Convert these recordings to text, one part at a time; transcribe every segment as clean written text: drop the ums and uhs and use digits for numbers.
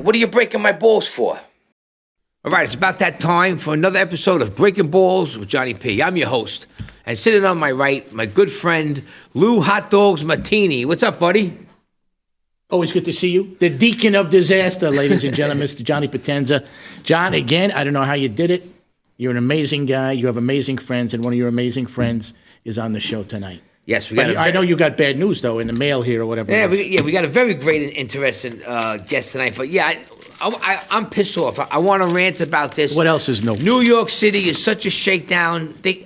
What are you breaking my balls for? All right, it's about that time for another episode of Breakin Ballz with Johnny P. I'm your host. And sitting on my right, my good friend, Lou Hot Dogs Martini. What's up, buddy? Always good to see you. The Deacon of Disaster, ladies and gentlemen, Mr. Johnny Potenza. John, again, I don't know how you did it. You're an amazing guy. You have amazing friends, and one of your amazing friends is on the show tonight. Yes, I know you got bad news, though, in the mail here or whatever. Yeah, we got a very great and interesting guest tonight. But yeah, I'm pissed off. I want to rant about this. What else is new? New York City is such a shakedown. They're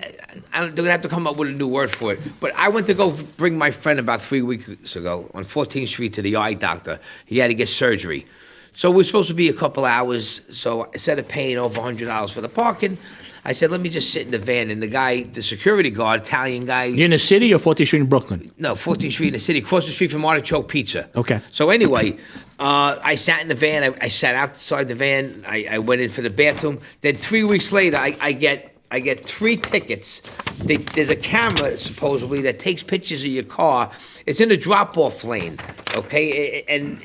going to have to come up with a new word for it. But I went to go bring my friend about 3 weeks ago on 14th Street to the eye doctor. He had to get surgery. So we're supposed to be a couple hours. So instead of paying over $100 for the parking, I said, let me just sit in the van. And the guy, the security guard, Italian guy. You're in the city or 14th Street in Brooklyn? No, 14th Street in the city, across the street from Artichoke Pizza. Okay. So anyway, I sat in the van. I sat outside the van. I went in for the bathroom. Then 3 weeks later, I get 3 tickets. There's a camera, supposedly, that takes pictures of your car. It's in a drop-off lane, okay? And,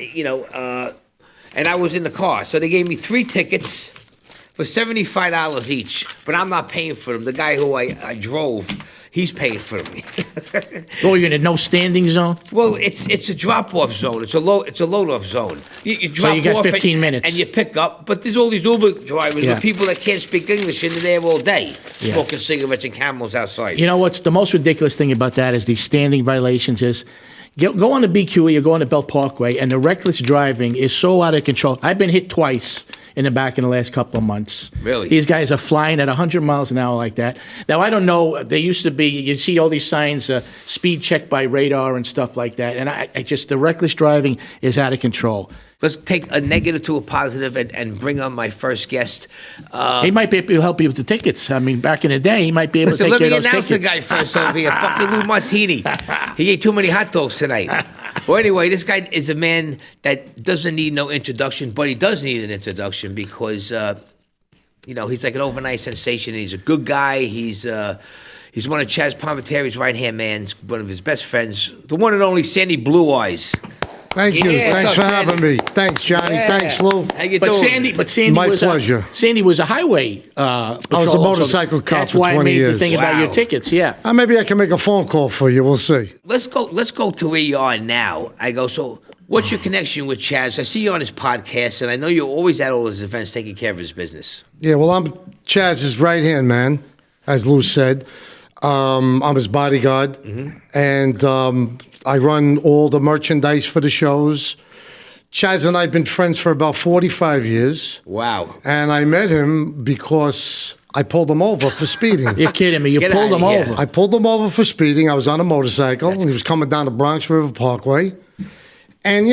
and I was in the car. So they gave me 3 tickets for $75 each, but I'm not paying for them. The guy who I drove, he's paying for them. Oh, you're in a no standing zone? Well, it's a drop-off zone. It's a load-off zone. You drop so you got off 15 minutes. And you pick up, but there's all these Uber drivers Yeah. with people that can't speak English, and they're there all day, Yeah. smoking cigarettes and Camels outside. You know what's the most ridiculous thing about that is these standing violations is go on the BQE or go on the Belt Parkway, and the reckless driving is so out of control. I've been hit twice in the back in the last couple of months. Really? These guys are flying at 100 miles an hour like that. Now, I don't know. There used to be, you see all these signs, speed check by radar and stuff like that. And I just, the reckless driving is out of control. Let's take a negative to a positive and bring on my first guest. He might be able to help you with the tickets. I mean, back in the day, he might be able to take care of those tickets. Let me announce the guy first over here. Fucking Lou Martini. He ate too many hot dogs tonight. Well, anyway, this guy is a man that doesn't need no introduction, but he does need an introduction because, he's like an overnight sensation. He's a good guy. He's one of Chazz Palminteri's right-hand man, one of his best friends, the one and only Sandy Blue Eyes. Thank you. Thanks for having me. Thanks, Johnny. Yeah. Thanks, Lou. How you doing? Sandy My was pleasure. Sandy was a highway I was a motorcycle cop for 20 years. That's why I made the thing about Wow. your tickets, yeah. Maybe I can make a phone call for you. We'll see. Let's go to where you are now. I go, so what's your connection with Chazz? I see you on his podcast, and I know you're always at all his events taking care of his business. Yeah, well, I'm Chazz's right-hand man, as Lou said. I'm his bodyguard, and I run all the merchandise for the shows. Chazz and I have been friends for about 45 years. Wow. And I met him because I pulled him over for speeding. You're kidding me. You Get pulled outta him here. over. I pulled him over for speeding. I was on a motorcycle, and he was coming down the Bronx River Parkway. And,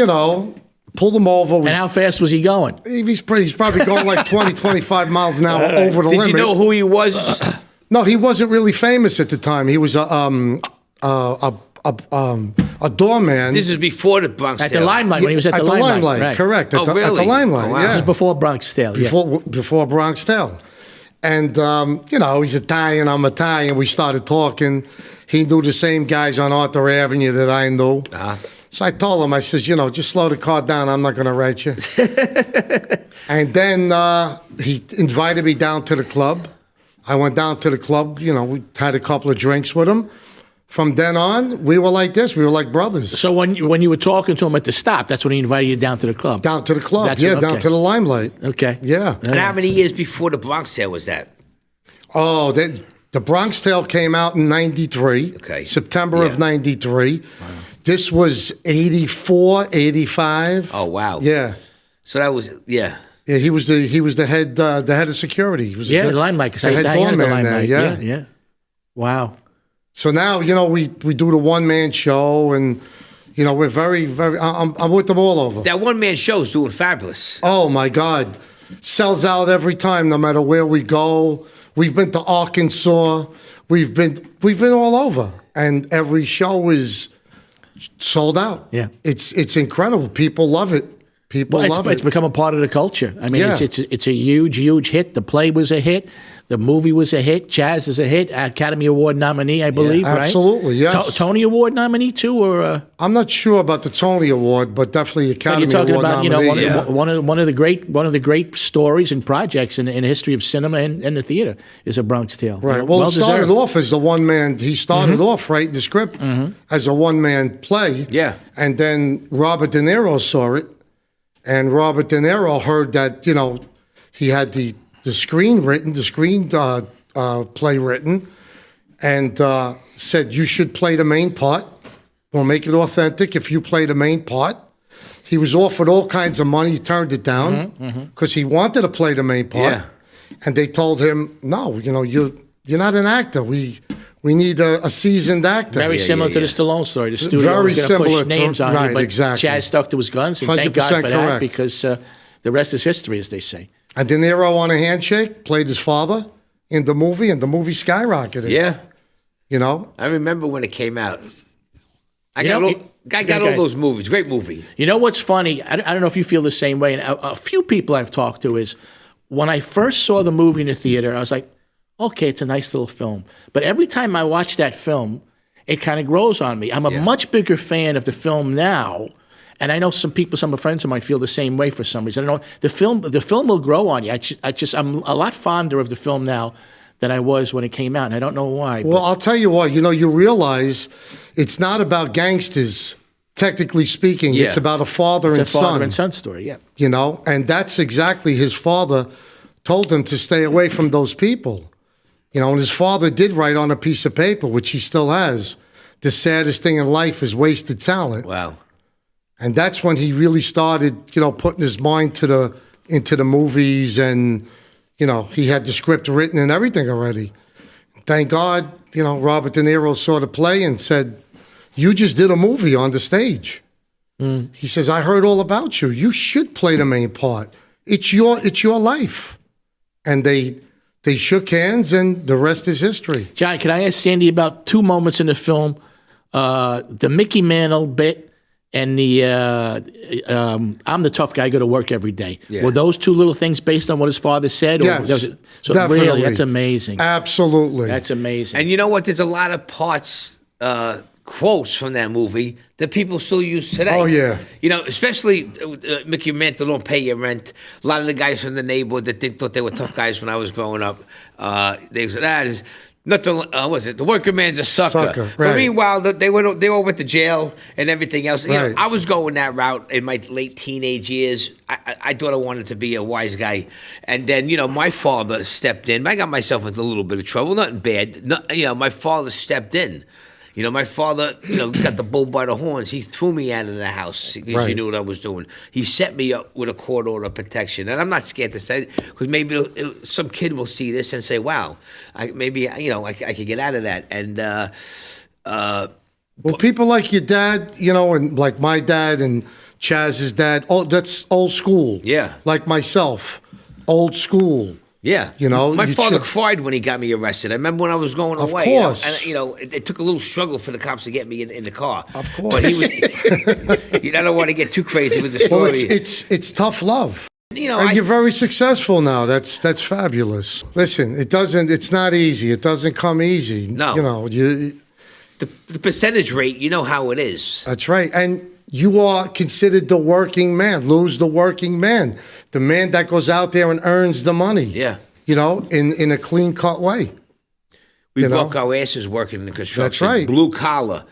pulled him over. And how fast was he going? He's probably going like 20, 25 miles an hour over the Did limit. you know who he was? No, he wasn't really famous at the time. He was a doorman. This is before the Bronx At the Tale. Limelight, when he was at the Limelight. Right. Correct. Oh, At the really? Limelight, Oh, wow. yeah. This is before Bronx Tale. Before Bronx Tale. And, he's Italian, I'm Italian. We started talking. He knew the same guys on Arthur Avenue that I knew. So I told him, I says, just slow the car down. I'm not going to write you. And then he invited me down to the club. I went down to the club. We had a couple of drinks with him. From then on, we were like this. We were like brothers. So when you were talking to him at the stop, that's when he invited you down to the club? Down to the club, That's yeah, it, down okay. to the Limelight. Okay. Yeah. And how many years before the Bronx Tale was that? Oh, the Bronx Tale came out in 93. Okay. September of 93. Wow. This was 84, 85. Oh, wow. Yeah. So that was, Yeah, he was the head of security. He was the Limelight, because I used to hang out at the Limelight. Yeah. Wow. So now, we do the one-man show, and, we're very, very, I'm with them all over. that one-man show's doing fabulous. Oh, my God. Sells out every time, no matter where we go. We've been to Arkansas. We've been all over. And every show is sold out. Yeah. It's incredible. People love it. People love it's it. become a part of the culture. I mean, Yeah. it's a huge hit. The play was a hit. The movie was a hit. Chaz is a hit. Academy Award nominee, I believe, right? Absolutely, yes. Tony Award nominee too, or I'm not sure about the Tony Award, but definitely Academy you're talking Award about nominee. one of the great stories and projects in the history of cinema and the theater is A Bronx Tale. Right. Well, it started off as the one man. He started off writing the script as a one man play. Yeah. And then Robert De Niro saw it, and Robert De Niro heard that he had the screen written, the screen play written, and said you should play the main part. We'll make it authentic if you play the main part. He was offered all kinds of money. He turned it down because he wanted to play the main part. Yeah. And they told him, no, you're not an actor. We need a seasoned actor. Very similar to the Stallone story. The studio Very was going to similar push names on right, you, but exactly. Chaz stuck to his guns, and thank God 100% for that, correct. because the rest is history, as they say. And De Niro on a handshake played his father in the movie, and the movie skyrocketed. Yeah. I remember when it came out. I got Go all ahead. those movies. Great movie. You know what's funny? I don't know if you feel the same way, and a few people I've talked to is when I first saw the movie in the theater, I was like, okay, it's a nice little film. But every time I watch that film, it kind of grows on me. I'm a much bigger fan of the film now. And I know some friends of mine feel the same way for some reason. I know the film will grow on you. I'm a lot fonder of the film now than I was when it came out, and I don't know why. Well, I'll tell you what. You realize it's not about gangsters, technically speaking. Yeah. It's about a father It's and a son. father and son story, yeah. And that's exactly his father told him to stay away from those people. And his father did write on a piece of paper, which he still has, the saddest thing in life is wasted talent. Wow. And that's when he really started, putting his mind into the movies, and, he had the script written and everything already. Thank God, Robert De Niro saw the play and said, you just did a movie on the stage. He says, I heard all about you. You should play the main part. It's your life. And they shook hands, and the rest is history. John, can I ask Sandy about two moments in the film? The Mickey Mantle bit and the I'm the tough guy, go to work every day. Yeah. Were those two little things based on what his father said? Yes, so definitely. Really, that's amazing. Absolutely. That's amazing. And you know what? There's a lot of parts, quotes from that movie that people still use today. Oh, yeah. Especially Mickey Mantle, don't pay your rent. A lot of the guys from the neighborhood that thought they were tough guys when I was growing up, they said, is not the working man's a sucker. Right. But meanwhile, they all went to jail and everything else. Right. I was going that route in my late teenage years. I thought I wanted to be a wise guy. And then, my father stepped in. I got myself into a little bit of trouble, nothing bad. My father stepped in. My father, got the bull by the horns. He threw me out of the house because he knew what I was doing. He set me up with a court order of protection. And I'm not scared to say it because maybe some kid will see this and say, wow, I could get out of that. And, well, people like your dad, and like my dad and Chazz's dad, that's old school. Yeah. Like myself, old school. Yeah. My father cried when he got me arrested. I remember when I was going away. Of course. And, it took a little struggle for the cops to get me in the car. Of course. But he was, I don't want to get too crazy with the story. Well, it's tough love. And you're very successful now. That's fabulous. Listen, it's not easy. It doesn't come easy. No. The percentage rate, you know how it is. That's right. And you are considered the working man. Lose the working man. The man that goes out there and earns the money. Yeah. In a clean-cut way. We broke our asses working in the construction. That's right. Blue collar.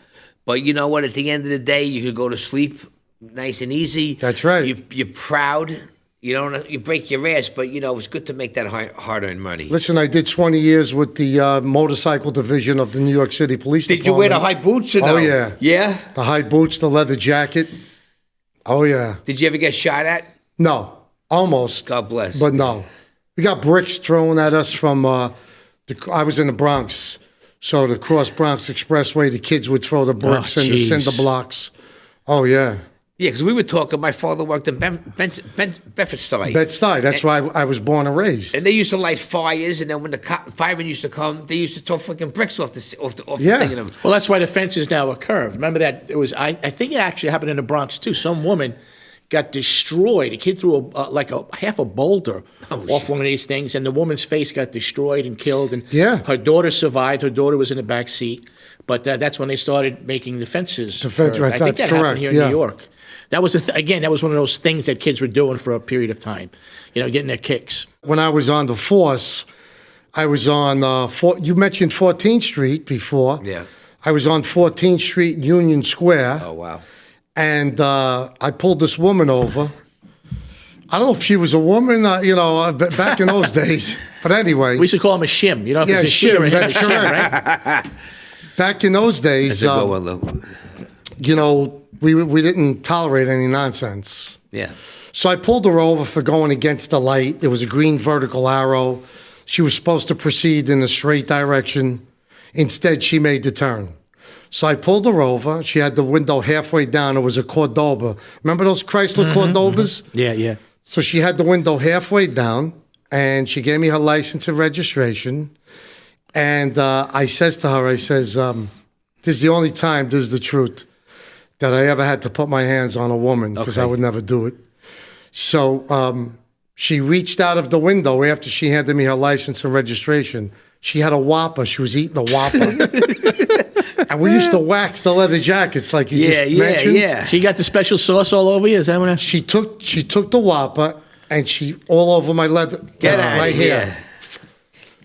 But you know what? At the end of the day, you could go to sleep nice and easy. That's right. You're proud. You break your ass, but it's good to make that hard-earned money. Listen, I did 20 years with the motorcycle division of the New York City Police Department. Did you wear the high boots or no? Oh, yeah. Yeah? The high boots, the leather jacket. Oh, yeah. Did you ever get shot at? No. Almost. God bless. But no. We got bricks thrown at us from, I was in the Bronx. So the Cross Bronx Expressway, the kids would throw the bricks and the cinder blocks. Oh, yeah. Yeah, because we were talking, my father worked in Bedford-Stuyvesant. Bed-Stuy. That's why I was born and raised. And they used to light fires, and then when the firemen used to come, they used to throw freaking bricks off the thing of them. Well, that's why the fences now are curved. Remember that? I think it actually happened in the Bronx, too. Some woman got destroyed. A kid threw like half a boulder off one of these things, and the woman's face got destroyed and killed. And her daughter survived. Her daughter was in the back seat. But that's when they started making the fences. The fence, right, I think that correct, happened here in New York. That was again, that was one of those things that kids were doing for a period of time, getting their kicks. When I was on the force, I was on, you mentioned 14th Street before. Yeah. I was on 14th Street, Union Square. Oh, wow. And I pulled this woman over. I don't know if she was a woman, back in those days. But anyway. We used to call him a shim. You know, if it's a shim, shim, that's correct. Right? Back in those days, That's a good one, we didn't tolerate any nonsense. Yeah. So I pulled her over for going against the light. There was a green vertical arrow. She was supposed to proceed in a straight direction. Instead, she made the turn. So I pulled her over. She had the window halfway down. It was a Cordoba. Remember those Chrysler Cordobas? Mm-hmm. Yeah. So she had the window halfway down, and she gave me her license and registration. And I says to her, this is the only time, this is the truth, that I ever had to put my hands on a woman, because I would never do it. So she reached out of the window after she handed me her license and registration. She had a Whopper. She was eating a Whopper. And we used to wax the leather jackets like you just mentioned. Yeah. She got the special sauce all over you? Is that what She took the Whopper and she all over my leather right here.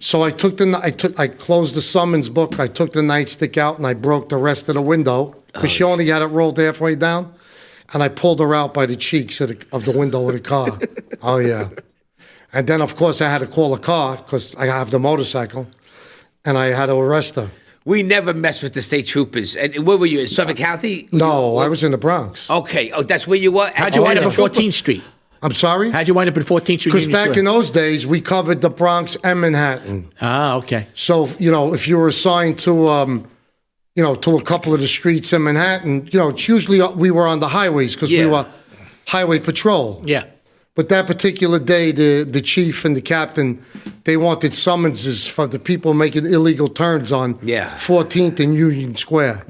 So I closed the summons book. I took the nightstick out and I broke the rest of the window because she only had it rolled halfway down. And I pulled her out by the cheeks of the window of the car. Oh, yeah. And then, of course, I had to call a car because I have the motorcycle. And I had to arrest her. We never messed with the state troopers. And where were you, in Suffolk County? No, I was in the Bronx. Okay. Oh, that's where you were? How'd you wind up at 14th Street? I'm sorry? How'd you wind up at 14th Street? Because back in those days, we covered the Bronx and Manhattan. Ah, okay. So, if you were assigned to to a couple of the streets in Manhattan, it's usually we were on the highways because we were highway patrol. Yeah. But that particular day, the chief and the captain, they wanted summonses for the people making illegal turns on 14th and Union Square.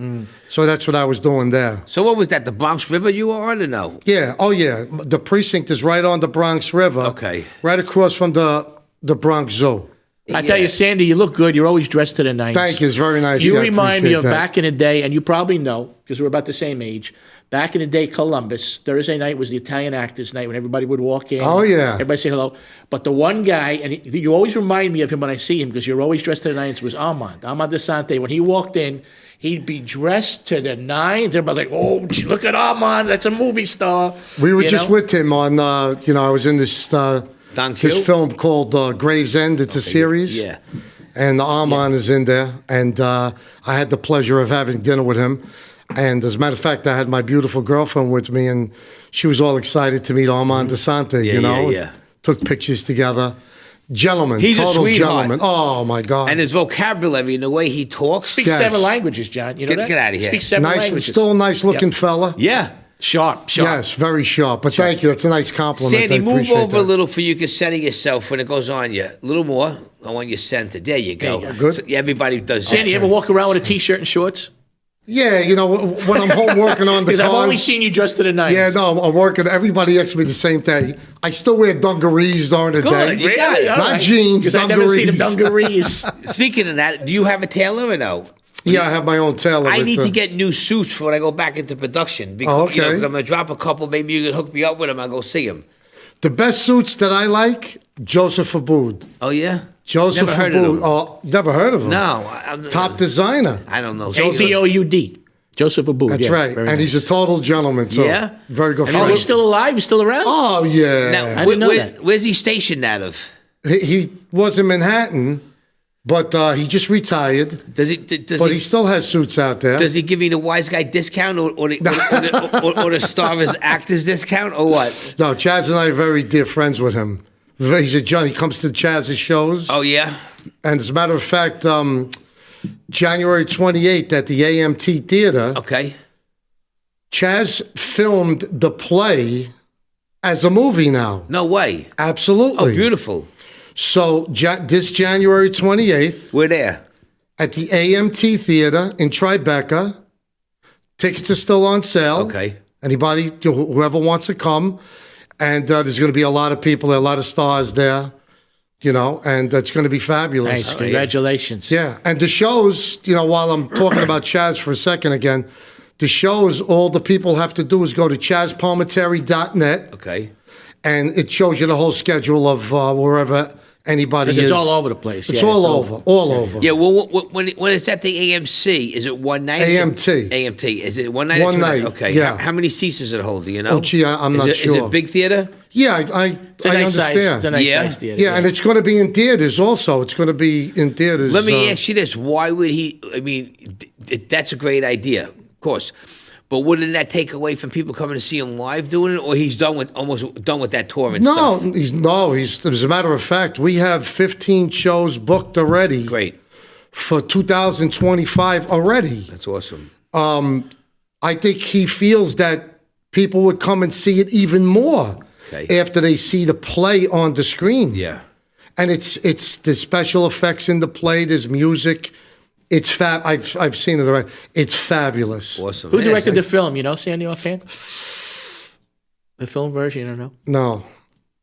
So that's what I was doing there. So what was that, the Bronx River you were on or no? Yeah. Oh, yeah. The precinct is right on the Bronx River. Okay. Right across from the Bronx Zoo. I tell you, Sandy, you look good. You're always dressed to the nines. Thank you. It's very nice. You I remind me of appreciate that. back in the day, and you probably know, because we're about the same age. Back in the day, Columbus, Thursday night was the Italian Actors Night when everybody would walk in. Oh, yeah. Everybody say hello. But the one guy, and you always remind me of him when I see him, because you're always dressed to the nines, was Armand DeSante. When he walked in, he'd be dressed to the nines. Everybody's like, oh, look at Armand. That's a movie star. We were just with him on, I was in this film called Gravesend. It's a series. Yeah. And Armand is in there. And I had the pleasure of having dinner with him. And as a matter of fact, I had my beautiful girlfriend with me, and she was all excited to meet Armand DeSante, Yeah. Took pictures together. Gentleman, He's total a sweetheart. gentleman. Oh, my God. And his vocabulary and the way he talks. Speaks 7 languages, John. You know that? Get out of here. Speaks 7 languages. Still a nice-looking fella. Yeah. Sharp. Yes, very sharp. But thank you. It's a nice compliment. Sandy, I move appreciate over that. a little for you can center yourself when it goes on you. A little more. I want you centered. There you go. There you go. Good. So everybody does Sandy, you ever walk around with a T-shirt and shorts? Yeah, when I'm home working on the cars. Because I've always seen you dressed to the nines. Yeah, no, I'm working. Everybody asks me the same thing. I still wear dungarees during the day. You got it. Not jeans, Because I've never seen them dungarees. dungarees. Speaking of that, do you have a tailor or no? Yeah, I have my own tailor. I need to get new suits for when I go back into production. Because, okay. Because I'm going to drop a couple. Maybe you can hook me up with them. I'll go see them. The best suits that I like, Joseph Aboud. Oh, yeah? Joseph Never heard of Aboud. him. Oh, never heard of him. No. Top designer. I don't know. Aboud. Joseph Aboud. That's right. And he's a total gentleman. So Yeah? very good Oh, friend. he's still alive? He's still around? Oh, yeah. Now, I didn't know that. Where's he stationed out of? He was in Manhattan, but he just retired. Does He still has suits out there. Does he give you the wise guy discount or the Star's actors discount or what? No, Chaz and I are very dear friends with him. He's a John. He comes to Chazz's shows. Oh, yeah? And as a matter of fact, January 28th at the AMT Theater, Okay. Chaz filmed the play as a movie now. No way. Absolutely. Oh, beautiful. So this January 28th We're there. at the AMT Theater in Tribeca. Tickets are still on sale. Okay. Anybody, whoever wants to come. And there's going to be a lot of people, a lot of stars there, and it's going to be fabulous. Nice. Congratulations. Yeah. And the shows, while I'm talking about Chaz for a second again, the shows, all the people have to do is go to chazzpalminteri.net. Okay. And it shows you the whole schedule of wherever anybody is. It's all over the place. It's all over. Yeah, well, when it's at the AMC, is it one night? AMT. AMT. Is it one night? One night. Okay. Yeah. How many seats does it hold? Do you know? Oh, gee, I'm not sure. Is it a big theater? Yeah, I It's a nice understand. size. It's a nice size theater. Yeah, and it's going to be in theaters also. It's going to be in theaters. Let me ask you this: why would he? I mean, that's a great idea, of course. But wouldn't that take away from people coming to see him live doing it, or he's almost done with that tour and stuff? He's. As a matter of fact, we have 15 shows booked already. Great. For 2025 already. That's awesome. I think he feels that people would come and see it even more after they see the play on the screen. Yeah. And it's the special effects in the play. There's music. It's fab. I've seen it already. It's fabulous. Awesome. Who directed the film? Sandy offhand? The film version, you don't know?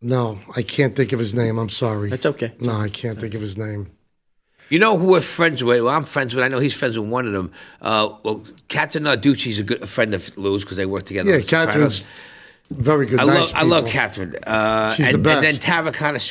No, I can't think of his name. I'm sorry. That's okay. No, I can't think of his name. You know who we're friends with? Well, I'm friends with. I know he's friends with one of them. Catherine Narducci's a friend of Lou's because they work together. Yeah, Catherine's very good. I love Catherine. She's the best. And then Tara kind of.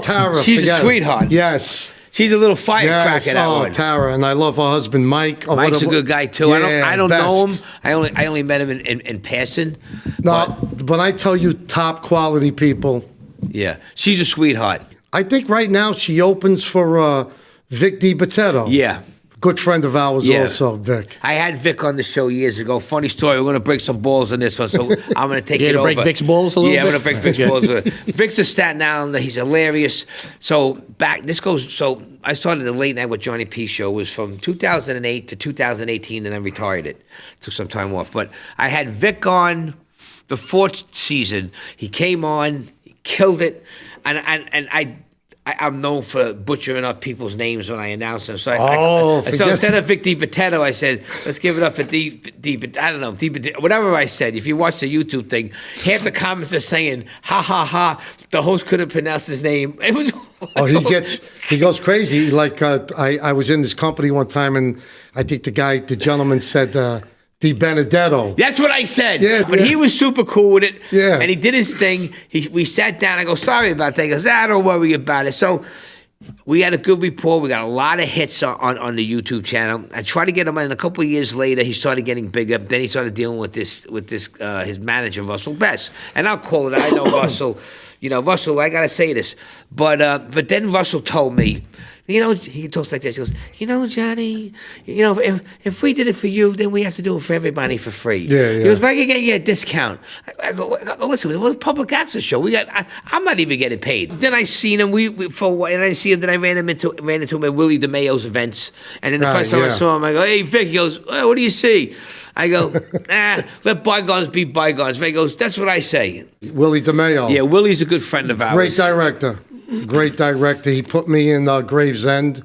Tara. She's a sweetheart. Yes. She's a little firecracker. That one. Tara, and I love her husband Mike. Mike's a good guy too. Yeah, I don't know him. I only met him in passing. No, but I tell you, top quality people. Yeah, she's a sweetheart. I think right now she opens for Vic DiBitetto. Yeah. Good friend of ours also, Vic. I had Vic on the show years ago. Funny story. We're going to break some balls on this one, so I'm going to take it over. Break Vic's balls a little bit? Yeah, I'm going to break Vic's balls. Vic's a Staten Islander. He's hilarious. So I started the late night with Johnny P show. It was from 2008 to 2018, and then retired it. Took some time off. But I had Vic on the fourth season. He came on, he killed it, and I'm known for butchering up people's names when I announce them. So so instead of Vic DiBitetto, I said, let's give it up for whatever I said. If you watch the YouTube thing, half the comments are saying, ha, ha, ha, the host couldn't pronounce his name. It was he goes crazy. Like, I was in this company one time, and I think the gentleman said, Di Benedetto. That's what I said. Yeah, but he was super cool with it. Yeah. And he did his thing. We sat down. I go, sorry about that. He goes, don't worry about it. So we had a good rapport. We got a lot of hits on the YouTube channel. I tried to get him in. A couple of years later, he started getting bigger. Then he started dealing with this his manager, Russell Best. And I'll call it. I know Russell. Russell, I got to say this. But then Russell told me, he talks like this. He goes, Johnny, if we did it for you, then we have to do it for everybody for free. Yeah. He goes, but I can get you a discount. I go, listen, it was a public access show. I'm not even getting paid. Then I seen him. And I see him. Then I ran into him at Willie DeMayo's events. And then the first time I saw him, I go, hey, Vic. He goes, what do you see? I go, let bygones be bygones. Vic goes, that's what I say. Willie DeMayo. Yeah, Willie's a good friend of ours. Great director. He put me in Gravesend.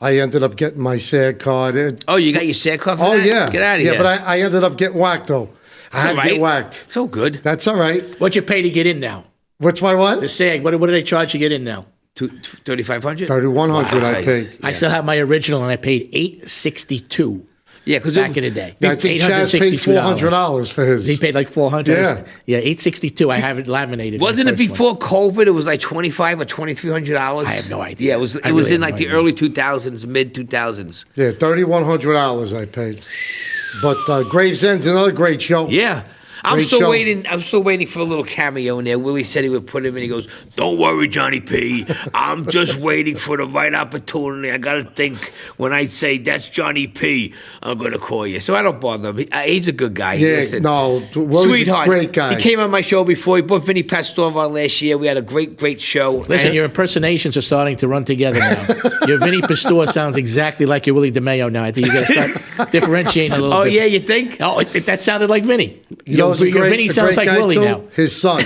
I ended up getting my SAG card. Oh, you got your SAG card for that? Yeah. Get out of here. Yeah, but I ended up getting whacked, though. I had to get whacked. So good. That's all right. What you pay to get in now? What's my what? The SAG. What do they charge you to get in now? $3,500? $3,100 I paid. I still have my original, and I paid $862. Yeah, because back in the day, I think Chaz paid $400 for his. He paid like $400. Yeah, $862. I have it laminated. Wasn't it before COVID? It was like $2,500 or $2,300. I have no idea. Yeah, it was in like the early 2000s, mid 2000s. Yeah, $3,100 I paid. But Gravesend's another great show. Yeah. I'm still waiting for a little cameo in there. Willie said he would put him in. He goes, don't worry, Johnny P. I'm just waiting for the right opportunity. I got to think when I say that's Johnny P, I'm going to call you. So I don't bother him. He's a good guy. Yeah, sweetheart. A great guy. He came on my show before. He brought Vinny Pastore on last year. We had a great show. Listen, your impersonations are starting to run together now. Your Vinny Pastore sounds exactly like your Willie DeMayo now. I think you got to start differentiating a little bit. Oh, yeah, you think? Oh, that sounded like Vinny. Your Vinny sounds like Willie too. now. His son.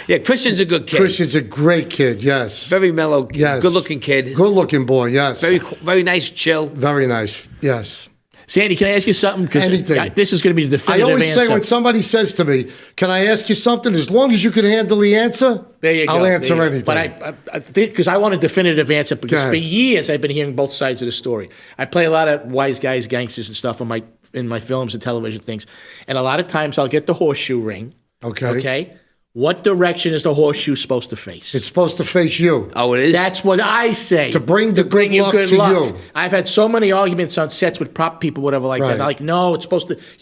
Yeah, Christian's a good kid. Christian's a great kid, yes. Very mellow, yes. Good-looking kid. Good-looking boy, yes. Very nice, chill. Very nice, yes. Sandy, can I ask you something? Because Anything. this is going to be the I definitive always answer. say when somebody says to me, "Can I ask you something?" As long as you can handle the answer, There you go. I'll answer There you go. anything. But I think because I want a definitive answer because Go for ahead. years I've been hearing both sides of the story. I play a lot of wise guys, gangsters, and stuff in my films and television things, and a lot of times I'll get the horseshoe ring. Okay. Okay. What direction is the horseshoe supposed to face? It's supposed to face you. Oh, it is? That's what I say. To bring the good you luck to you. I've had so many arguments on sets with prop people, whatever like that. Right. They're like, no, you're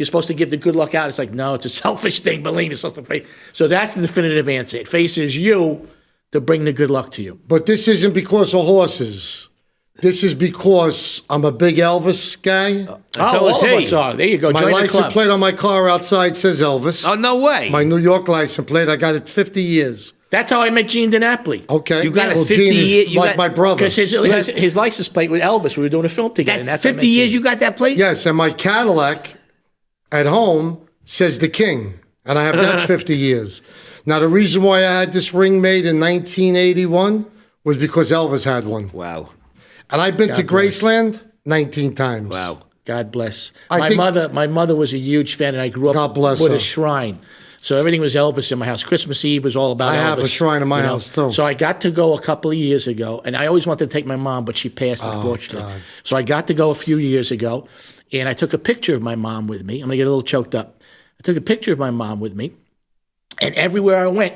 supposed to give the good luck out. It's like, no, it's a selfish thing. Believe me, you're supposed to face. So that's the definitive answer. It faces you to bring the good luck to you. But this isn't because of horses. This is because I'm a big Elvis guy. All of us are. There you go. My Join the license club. plate on my car outside says Elvis. Oh, no way. My New York license plate, I got it 50 years. That's how I met Gene DiNapoli. Okay. You got it well, 50 Gene is years- you like got- my brother. Because his license plate with Elvis, we were doing a film together. That's and that's how I 50 met years Gene. you got that plate? Yes, and my Cadillac at home says the King, and I have that 50 years. Now, the reason why I had this ring made in 1981 was because Elvis had one. Wow. And I've been to bless. Graceland 19 times. Wow. God bless. I My think- mother was a huge fan, and I grew up God bless with her. a shrine. So everything was Elvis in my house. Christmas Eve was all about Elvis. I have a shrine in my you know. house, too. So I got to go a couple of years ago, and I always wanted to take my mom, but she passed, unfortunately. God. So I got to go a few years ago, and I took a picture of my mom with me. I'm going to get a little choked up. I took a picture of my mom with me, and everywhere I went,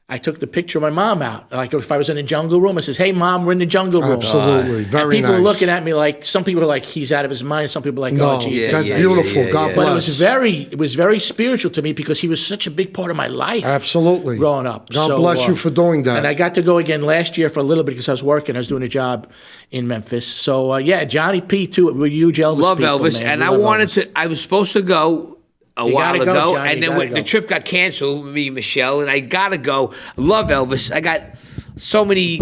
I took the picture of my mom out. Like if I was in a jungle room, I says, "Hey, Mom, we're in the jungle room." Absolutely. Very and people nice. were looking at me like, some people are like, he's out of his mind. Some people are like, No, oh, geez. that's yeah, beautiful. yeah, God yeah. But bless. it was very spiritual to me because he was such a big part of my life. Absolutely. Growing up. God So, bless you for doing that. And I got to go again last year for a little bit because I was working. I was doing a job in Memphis. So yeah, Johnny P too. We're huge Elvis Love people, Elvis. man. And We I love wanted Elvis. to, I was supposed to go a You while gotta ago, go, Johnny, and then you when gotta the go. trip got canceled, me and Michelle, and I gotta go. Love Elvis. I got so many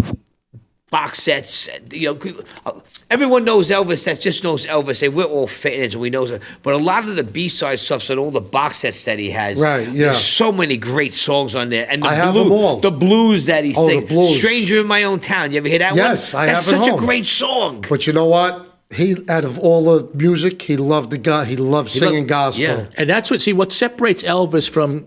box sets. You know, everyone knows Elvis. That just knows Elvis. They we're all fans, and we know it. But a lot of the B-side stuff and all the box sets that he has. Right, yeah. There's so many great songs on there, and the I have blues, them all. the blues that he Oh, the sings. blues. "Stranger in My Own Town." You ever hear that one? Yes, I That's have it such a home. great song. But you know what? He, out of all the music, he loved the guy. He loved singing gospel. yeah. And that's what separates Elvis from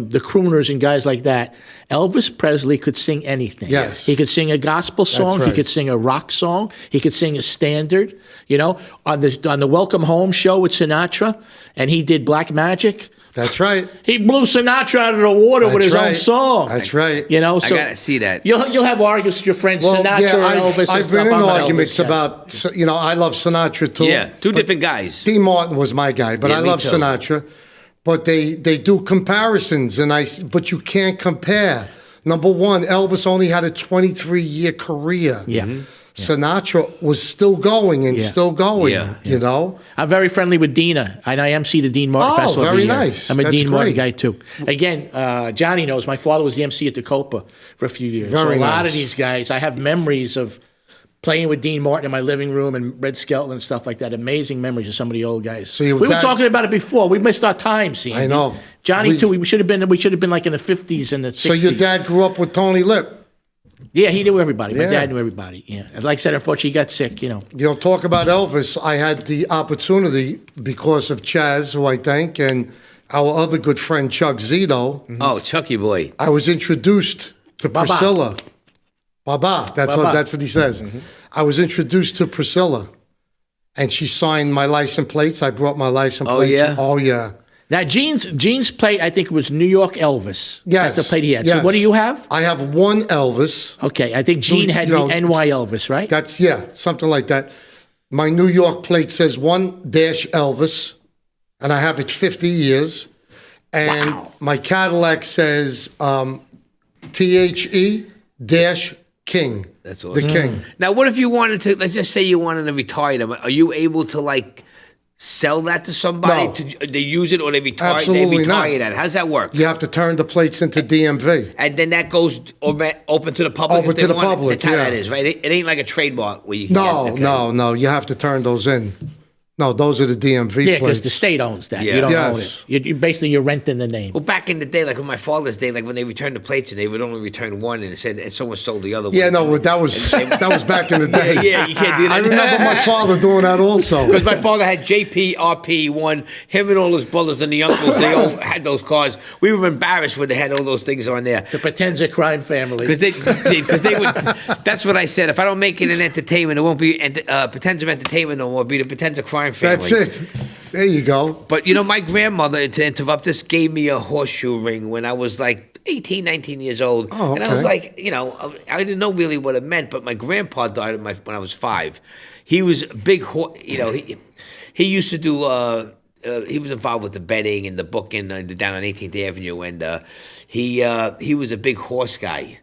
the crooners and guys like that. Elvis Presley could sing anything. Yes. He could sing a gospel song, he right. could sing a rock song, he could sing a standard, you know, on the Welcome Home show with Sinatra, and he did Black Magic. That's right. He blew Sinatra out of the water with That's his own right. song. That's right. You know, I so gotta see that. You'll have arguments with your friends, Well, Sinatra yeah, and Elvis. I've and been stuff. in I'm an arguments Elvis guy. about, you know, I love Sinatra too. Yeah, two but different guys. Dean Martin was my guy, but Yeah, I me love too. Sinatra. But they do comparisons, but you can't compare. Number one, Elvis only had a 23-year career. Yeah. Sinatra was still going and Yeah. still going. Yeah. You know. I'm very friendly with Dina, and I MC the Dean Martin Oh, Festival. very every year. nice. I'm a That's Dean Martin great. guy too. Again, Johnny knows my father was the MC at the Copa for a few years. So Very a lot nice. of these guys, I have memories of playing with Dean Martin in my living room and Red Skelton and stuff like that. Amazing memories of some of the old guys. So you- we were that- talking about it before. We missed our time, Sandy. I know. Johnny too. We should have been like in the 50s and the 60s. So your dad grew up with Tony Lip. Yeah, he knew everybody. My Yeah. dad knew everybody. Yeah, like I said, unfortunately, he got sick. You know. You know, talk about Elvis. I had the opportunity because of Chaz, who I thank, and our other good friend Chuck Zito. Oh, Chucky boy. I was introduced to Baba. Priscilla. Baba. That's Baba. what he says. I was introduced to Priscilla, and she signed my license plates. I brought my license Oh, plates. yeah? Oh yeah. Now, Gene's plate, I think, was New York Elvis. Yes. That's the plate he had. So yes. what do you have? I have one Elvis. Okay, I think Gene had you know, NY Elvis, right? That's something like that. My New York plate says 1-Elvis, and I have it 50 years. And Wow. my Cadillac says THE-King. That's The awesome. King. Now, what if you wanted to? Let's just say you wanted to retire them. Are you able to like sell that to somebody No. to they use it, or they retire? Absolutely they retire not. that. How's that work? You have to turn the plates into DMV. And then that goes open to the public. Open if they to the want it? public, That's how yeah. that is, right? It ain't like a trademark where you can No, get, okay. no. You have to turn those in. No, those are the DMV Yeah, because plates. the state owns that. Yeah. You don't Yes. own it. You basically, you're renting the name. Well, back in the day, like on my father's day, like when they returned the plates, and they would only return one, and it said and someone stole the other Yeah, one. no, that was back in the day. Yeah, you can't do that. I remember my father doing that also. Because my father had JP, RP, one. Him and all his brothers and the uncles, they all had those cars. We were embarrassed when they had all those things on there. The Potenza crime family. Because they would. That's what I said. If I don't make it an entertainment, it won't be Potenza Entertainment no more. It'll be the Potenza crime family. That's it. There you go. But my grandmother, to interrupt this, gave me a horseshoe ring when I was like 18, 19 years old. Oh, And I was okay. like, I didn't know really what it meant. But my grandpa died when I was 5. He was a big, he used to do. He was involved with the betting and the booking down on 18th Avenue, and he was a big horse guy.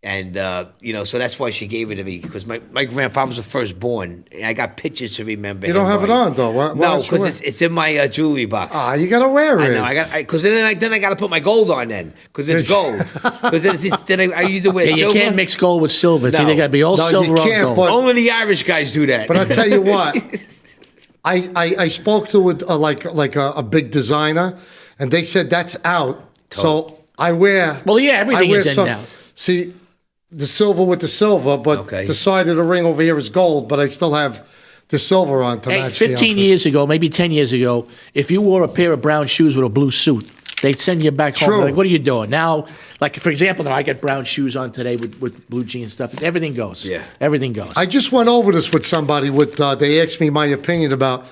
And, so that's why she gave it to me, because my grandfather was the firstborn. And I got pictures to remember. You don't have it on, though. Why No, don't you wear because it's in my jewelry box. Ah, you got to wear it. I know. Because then I got to put my gold on because it's gold. Because then I used to wear yeah, you silver. can't mix gold with silver. It's No. either got to be all No, you silver or can't, gold. but- Only the Irish guys do that. But I tell you what, I spoke to a big designer, and they said that's out. So I wear. Well, yeah, everything is in now. See, the silver with the silver, but Okay. the side of the ring over here is gold, but I still have the silver on to Hey, match the 15 outfit. years ago, maybe 10 years ago, if you wore a pair of brown shoes with a blue suit, they'd send you back home. True. Like, what are you doing? Now, like, for example, now I got brown shoes on today with blue jeans stuff. Everything goes. Yeah. Everything goes. I just went over this with somebody. They asked me my opinion about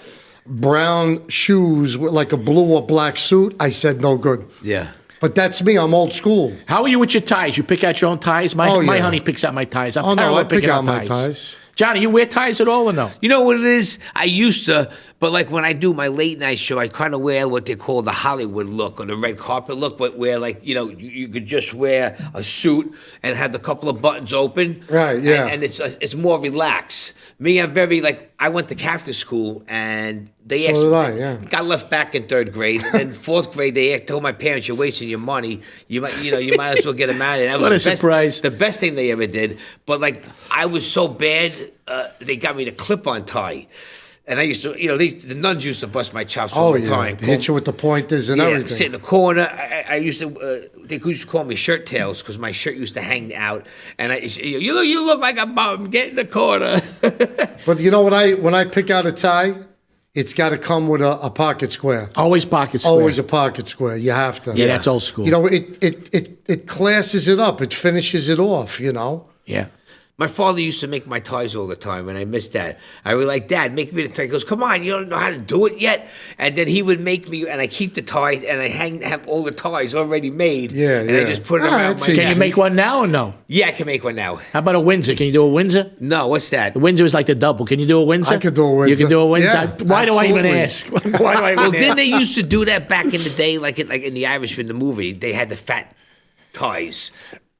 brown shoes with like a blue or black suit. I said no good. Yeah. But that's me. I'm old school. How are you with your ties? You pick out your own ties? My Oh, yeah. honey picks out my ties. I'm Oh, no, terrible I at picking pick out out my ties. Johnny, you wear ties at all or no? You know what it is? I used to, but like when I do my late night show, I kind of wear what they call the Hollywood look or the red carpet look, but where like, you could just wear a suit and have the couple of buttons open. Right, yeah. And it's more relaxed. Me, I'm very I went to Catholic school and they So did I, yeah. got left back in 3rd grade. And then 4th grade, they told my parents, "You're wasting your money. You might as well get them out of it." That was What a the best- surprise. The best thing they ever did. But like, I was so bad, they got me the clip-on tie. And I used to, the nuns used to bust my chops all Oh, the yeah. time. They hit you with the pointers and everything. Sit in the corner. I used to, they used to call me shirt tails because my shirt used to hang out. And you look like a bum. Get in the corner. But you know when I pick out a tie, it's got to come with a pocket square. Always pocket square. Always a pocket square. You have to. Yeah, that's old school. It classes it up. It finishes it off. Yeah. My father used to make my ties all the time, and I miss that. I was like, "Dad, make me the tie." He goes, "Come on, you don't know how to do it yet." And then he would make me, and I keep the ties, and I have all the ties already made. Yeah, and I just put it around that's my easy. Can you make one now or no? Yeah, I can make one now. How about a Windsor? Can you do a Windsor? No, what's that? The Windsor is like the double. Can you do a Windsor? I could do a You Windsor. can do a Windsor? Yeah, Why do I even absolutely. ask? Why do I even Well, ask? then they used to do that back in the day, like in the Irishman, the movie. They had the fat ties.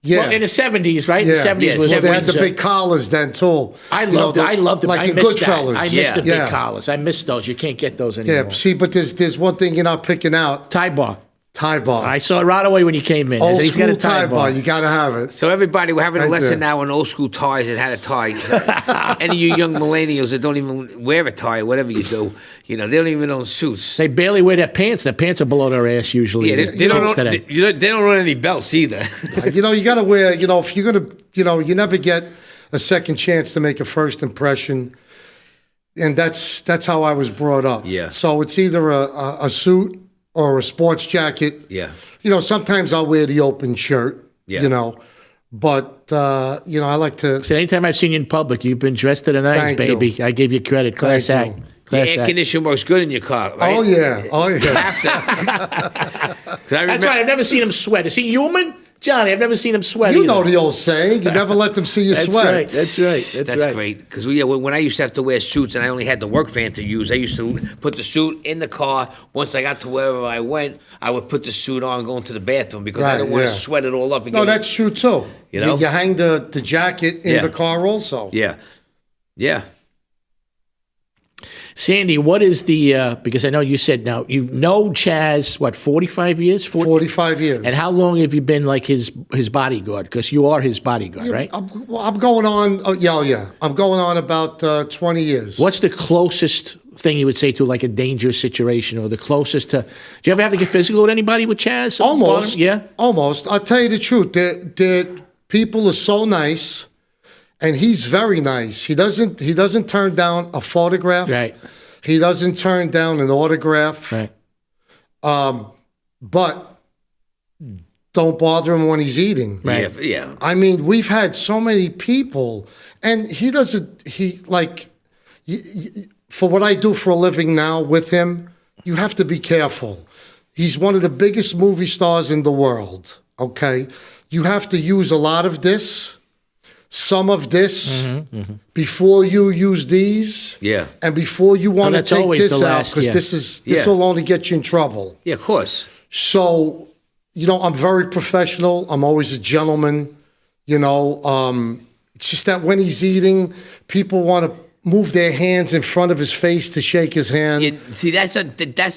Yeah. Well, in the 70s, right? Yeah. The 70s Yeah, was Well, they had the Windsor. big collars then too. I loved it. I loved it. Like I a missed that. Goodfellas. I missed Yeah. the big Yeah. collars. I missed those. You can't get those anymore. Yeah. See, but there's one thing you're not picking out. Tie bar. Tie bar. I saw it right away when you came in. I Old said, he's got school a tie bar. You got to have it. So everybody, we're having a Right lesson there. now on old school ties and how to tie. Any of you young millennials that don't even wear a tie, whatever you do, they don't even own suits. They barely wear their pants. Their pants are below their ass usually. Yeah, the they don't kids own, today. they don't own any belts either. You got to wear. If you're gonna, you never get a second chance to make a first impression, and that's how I was brought up. Yeah. So it's either a suit or a sports jacket. Yeah. Sometimes I'll wear the open shirt. Yeah. But I like to. So anytime I've seen you in public, you've been dressed to the nines, Thank baby. you. I give you credit. Class Thank act. you. The Class air act. conditioning works good in your car, right? Oh yeah. Oh yeah. That's right. I've never seen him sweat. Is he human? Johnny, I've never seen him sweat You either. know the old saying. You never let them see you That's sweat. right. That's right. That's right. great. Because when I used to have to wear suits and I only had the work van to use, I used to put the suit in the car. Once I got to wherever I went, I would put the suit on, go into the bathroom because I Right, didn't want to yeah. sweat it all up. And No, get that's true too. You hang the jacket in Yeah. the car also. Yeah. Yeah. Sandy, what is the, because I know you said now, you know Chaz, 45 years? 45 years. And how long have you been like his bodyguard? Because you are his bodyguard, right? I'm going on. Oh, yeah. I'm going on about 20 years. What's the closest thing you would say to like a dangerous situation or the closest to? Do you ever have to get physical with anybody with Chaz? Almost. Yeah. Almost. I'll tell you the truth. The people are so nice, and he's very nice. He doesn't turn down a photograph. Right. He doesn't turn down an autograph. Right. But don't bother him when he's eating. Right. Yeah. I mean, we've had so many people, and for what I do for a living now with him, you have to be careful. He's one of the biggest movie stars in the world, okay? You have to use a lot of this, some of this, before you use these. Yeah. And before you want to take this out, because this will only get you in trouble. Yeah, of course. So, I'm very professional. I'm always a gentleman, It's just that when he's eating, people want to move their hands in front of his face to shake his hand. See, that's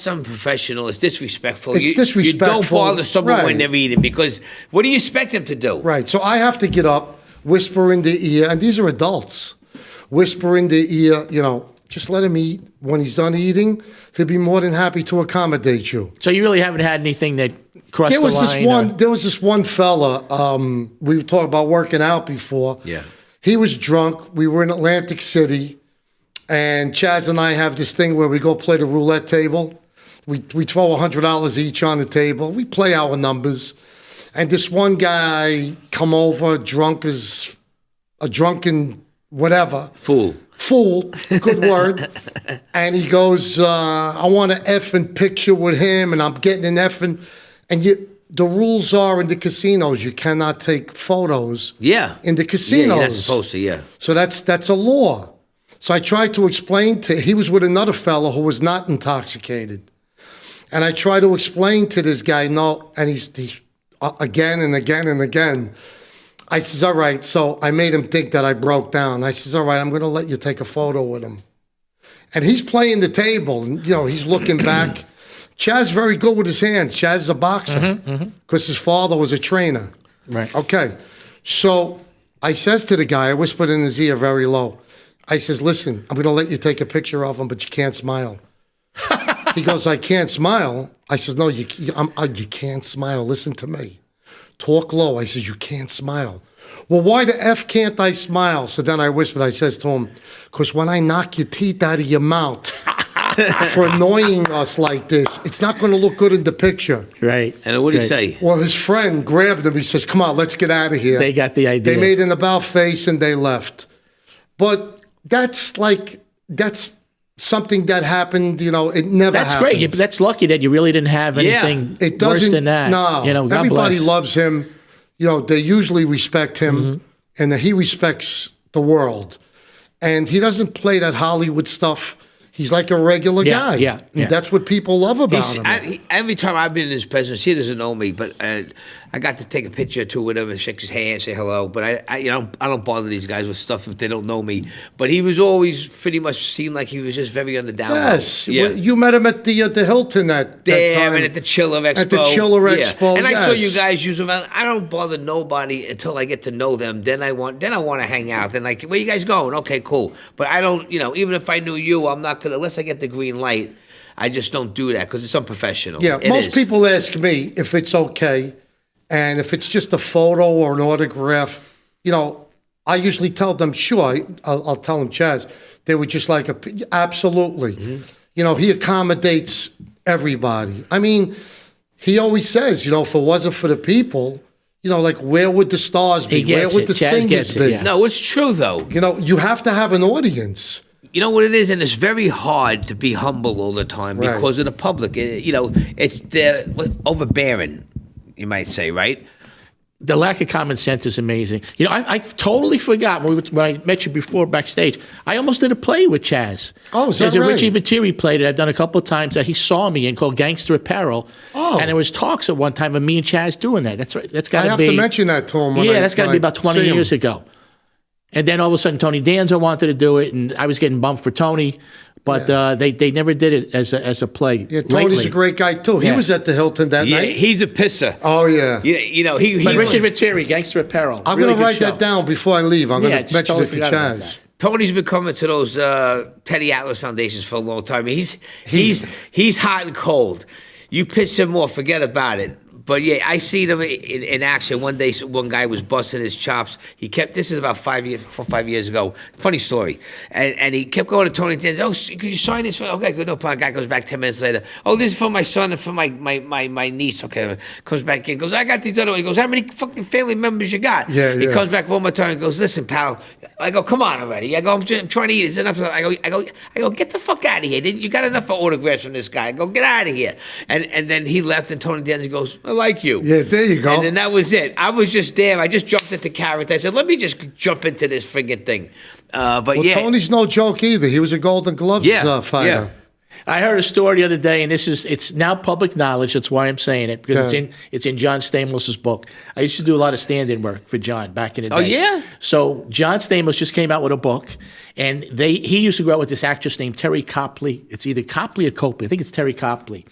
unprofessional. It's disrespectful. It's disrespectful. You don't bother someone when Right. they're eating, because what do you expect them to do? Right. So I have to get up, whisper in the ear, and these are adults. Whisper in the ear, just let him eat. When he's done eating, he'll be more than happy to accommodate you. So you really haven't had anything that crossed There was the this line? one. There was this one fella. We were talking about working out before. Yeah. He was drunk. We were in Atlantic City, and Chaz and I have this thing where we go play the roulette table. We throw $100 each on the table. We play our numbers, and this one guy come over, drunk as a drunken whatever. Fool, good word. And he goes, I want an effing picture with him, and I'm getting an effing. And the rules are in the casinos, you cannot take photos. Yeah. In the casinos. Yeah, you're not supposed to, yeah. So that's a law. So I tried to explain he was with another fellow who was not intoxicated. And I tried to explain to this guy, no, and he's again and again and again. I says, all right. So I made him think that I broke down. I says, all right, I'm going to let you take a photo with him. And he's playing the table, and, he's looking back. Chaz very good with his hands. Chaz is a boxer because his father was a trainer. Right. Okay. So I says to the guy, I whispered in his ear very low. I says, listen, I'm going to let you take a picture of him, but you can't smile. He goes, I can't smile. I says, no, you can't smile. Listen to me. Talk low. I says, you can't smile. Well, why the F can't I smile? So then I whispered, I says to him, because when I knock your teeth out of your mouth for annoying us like this, it's not going to look good in the picture. Right. And what did he say? Well, his friend grabbed him. He says, come on, let's get out of here. They got the idea. They made an about face and they left. But that's something that happened, it never That's happens. great. Yeah, but that's lucky that you really didn't have anything It worse doesn't, than that. No, God everybody bless. loves him. They usually respect him, and he respects the world. And he doesn't play that Hollywood stuff. He's like a regular guy. Yeah. And that's what people love about him. Every time I've been in his presence, he doesn't know me, but I got to take a picture or two with him and shake his hand, say hello. But I don't bother these guys with stuff if they don't know me. But he was always pretty much seemed like he was just very on the down low. Yes. Yeah. Well, you met him at the Hilton that time. And at the Chiller Expo. At the Chiller Expo, And I saw yes. you guys use them. I don't bother nobody until I get to know them. Then I want to hang out. Then like, where you guys going? Okay, cool. But I don't, even if I knew you, I'm not gonna, unless I get the green light, I just don't do that because it's unprofessional. Yeah, most people ask me if it's okay, and if it's just a photo or an autograph, I usually tell them, sure, I'll tell them, Chaz, they would just like absolutely. He accommodates everybody. I mean, he always says, if it wasn't for the people, like where would the stars be? Where would the singers be? Yeah. No, it's true though. You have to have an audience. You know what it is, and it's very hard to be humble all the time because of the public. It's they're overbearing, you might say, right? The lack of common sense is amazing. I totally forgot when I met you before backstage. I almost did a play with Chaz. Oh, is that There's a right? Richie Viteri play that I've done a couple of times that he saw me in called Gangster Apparel. Oh. And there was talks at one time of me and Chaz doing that. That's right. That's got I to have be. to mention that to him. That's got to be about 20 see him. years ago. And then all of a sudden, Tony Danza wanted to do it, and I was getting bumped for Tony, but they never did it as a play. Yeah, Tony's lately. a great guy too. He was at the Hilton that Yeah, night. he's a pisser. Oh yeah. He But Richard Viteri, Gangster Apparel. I'm really going to good write show. that down before I leave. I'm going to just mention totally it to forgot about Chaz. Tony's been coming to those Teddy Atlas foundations for a long time. He's hot and cold. You piss him off, forget about it. But yeah, I seen him in action. One day, one guy was busting his chops. This is about 4 or 5 years ago. Funny story. And he kept going to Tony Danza. Oh, could you sign this? Okay, good. No problem. Guy goes back 10 minutes later. Oh, this is for my son and for my niece. Okay, comes back in. Goes, I got these other ones. He goes, how many fucking family members you got? Yeah. He comes back one more time and goes, listen, pal. I go, come on already. I go, I'm trying to eat. It's enough. I go, get the fuck out of here. You got enough autographs from this guy. I go, get out of here. And then he left, and Tony Danza goes, I like you. Yeah, there you go. And then that was it. I was just there. I just jumped into character. I said, let me just jump into this friggin' thing. Tony's no joke either. He was a Golden Gloves fighter. Yeah. I heard a story the other day, and it's now public knowledge. That's why I'm saying it, because it's in John Stamos' book. I used to do a lot of stand-in work for John back in the day. Oh, yeah? So John Stamos just came out with a book, and he used to go out with this actress named Terry Copley. It's either Copley or Copley. I think it's Terry Copley.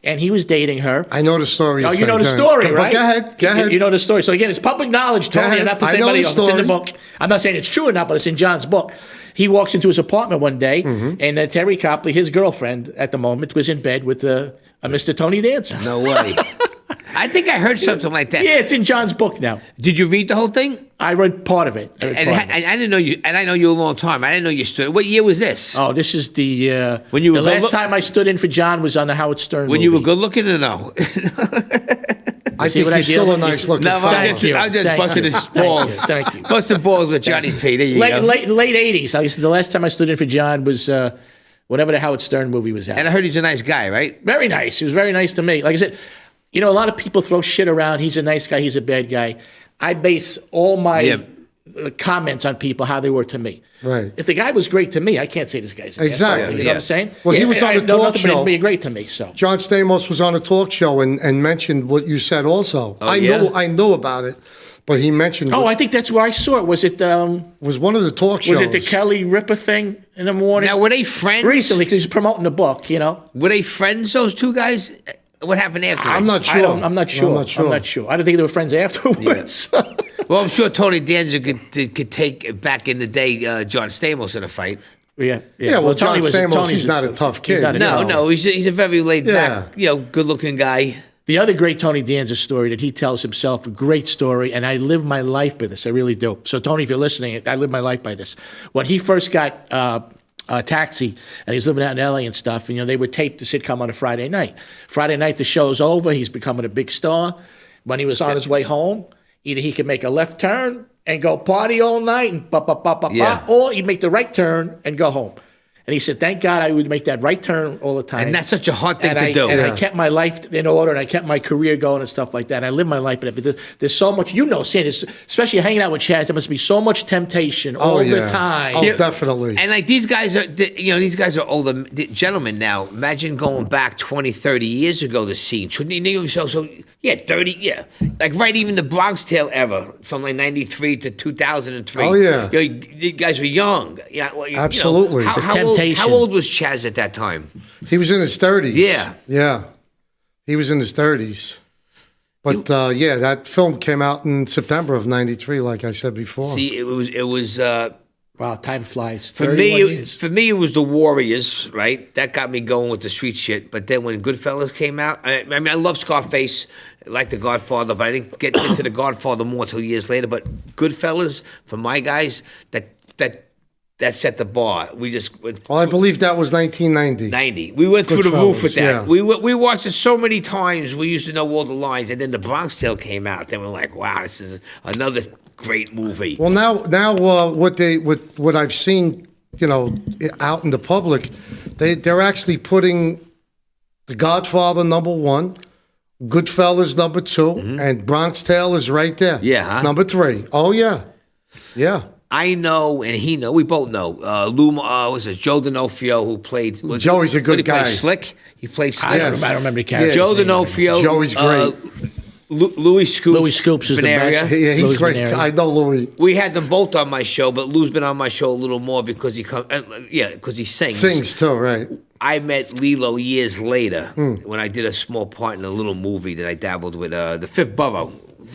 And he was dating her. I know the story. Oh, you know the story, right? Go ahead. You know the story. So again, it's public knowledge, Tony. I'm not to say anybody else. It's in the book. I'm not saying it's true or not, but it's in John's book. He walks into his apartment one day, and Terry Copley, his girlfriend at the moment, was in bed with a Mr. Tony Danza. No way. I think I heard something like that. Yeah, it's in John's book now. Did you read the whole thing? I read part of it. And I didn't know you. And I know you a long time. I didn't know you stood. What year was this? Oh, this is the the last time I stood in for John was on the Howard Stern when movie. you were good looking or no? I think he's still a nice looking fellow. I'm just busting his balls. Thank you. Busting balls with Johnny P. There you go. Late 80s. The last time I stood in for John was whatever the Howard Stern movie was at. And I heard he's a nice guy, right? Very nice. He was very nice to me. Like I said, a lot of people throw shit around. He's a nice guy. He's a bad guy. I base all my comments on people how they were to me. Right. If the guy was great to me, I can't say this guy's an exactly. asshole. You know what I'm saying? Well, he was on a talk show. But he'd be great to me. So John Stamos was on a talk show and mentioned what you said also. I knew about it, but he mentioned. Oh, I think that's where I saw it. Was it? Was one of the talk shows? Was it the Kelly Ripa thing in the morning? Now, were they friends? Recently, because he's promoting the book. Were they friends? Those two guys. What happened afterwards? I'm not sure. I'm not sure. I don't think they were friends afterwards. Yeah. Well, I'm sure Tony Danza could take back in the day John Stamos in a fight. Yeah. Well, John Stamos, he's not a tough kid. No, he's a very laid back, good looking guy. The other great Tony Danza story that he tells himself, a great story, and I live my life by this. I really do. So, Tony, if you're listening, I live my life by this. When he first got a taxi, and he was living out in L.A. and stuff, and they would tape the sitcom on a Friday night. Friday night, the show's over. He's becoming a big star. When he was on his way home, either he could make a left turn and go party all night and or he'd make the right turn and go home. And he said, thank God I would make that right turn all the time. And that's such a hard thing to do. And I kept my life in order, and I kept my career going and stuff like that. And I live my life in it. But there's so much, Sam, especially hanging out with Chaz, there must be so much temptation all the time. Oh, definitely. And like these guys are older gentlemen now. Imagine going back 20, 30 years ago to see. So 30, like right even the Bronx Tale era, from like 93 to 2003. Oh, yeah. You guys were young. Absolutely. How old was Chaz at that time? He was in his 30s. Yeah. He was in his 30s. But that film came out in September of '93, like I said before. See, it was. Wow, time flies. For me, it was the Warriors, right? That got me going with the street shit. But then when Goodfellas came out, I love Scarface, like The Godfather, but I didn't get into The Godfather more until years later. But Goodfellas, for my guys, that set the bar. We just went. Well, I believe that was 1990. 90. We went through the roof with that. Yeah. We watched it so many times. We used to know all the lines, and then the Bronx Tale came out. Then we're like, wow, this is another great movie. Well, now what I've seen, out in the public, they're actually putting The Godfather #1, Goodfellas #2, and Bronx Tale is right there. Yeah, huh? #3. Oh yeah. I know, and he know. We both know. Joe D'Onofrio, who played. Joey's a good guy. Slick. He played Slick. I don't remember the character. Joe D'Onofrio. Joey's great. Louis Scoops. Louis Scoops is the best. Yeah, he's Louis great. Vanaria. I know Louis. We had them both on my show, but Lou's been on my show a little more because because he sings. Sings too, right? I met Lilo years later when I did a small part in a little movie that I dabbled with, The Fifth Borough.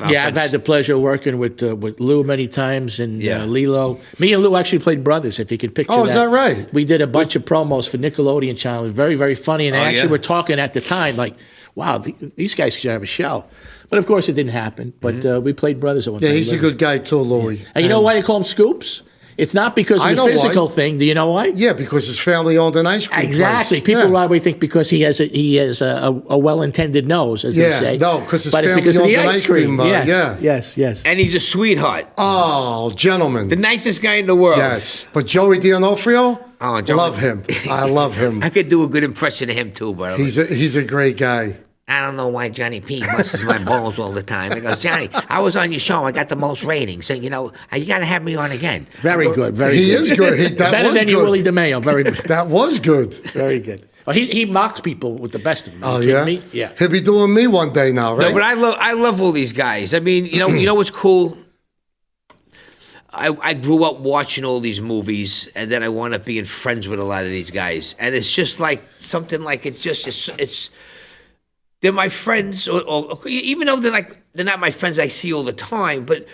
Yeah, I've had the pleasure of working with Lou many times and Lilo. Me and Lou actually played brothers, if you could picture that. Oh, is that right? We did a bunch of promos for Nickelodeon Channel. It was very, very funny. And actually, we're talking at the time like, wow, these guys should have a show. But of course, it didn't happen. But we played brothers at one time. Yeah, he's a good guy too, Louie. Yeah. And you know why they call him Scoops? It's not because of the physical thing. Do you know why? Yeah, because his family owned an ice cream Exactly. place. People probably think because he has a well-intended nose, as they say. No, because his but family it's because owned of the an ice cream. Yes. And he's a sweetheart. Oh, gentleman. The nicest guy in the world. Yes. But Joey D'Onofrio, love him. I love him. I could do a good impression of him too, but He's a great guy. I don't know why Johnny P busts my balls all the time. He goes, Johnny, I was on your show. I got the most ratings. So, you know, you got to have me on again. Very good. He is good. Better than you, Willie DeMeo. Very good. That was good. Very good. Well, he mocks people with the best of them. Oh, yeah? Me? Yeah. He'll be doing me one day now, right? No, but I love all these guys. I mean, you know what's cool? I grew up watching all these movies, and then I wound up being friends with a lot of these guys. And it's just like something like it's they're my friends, or even though they're not my friends I see all the time, but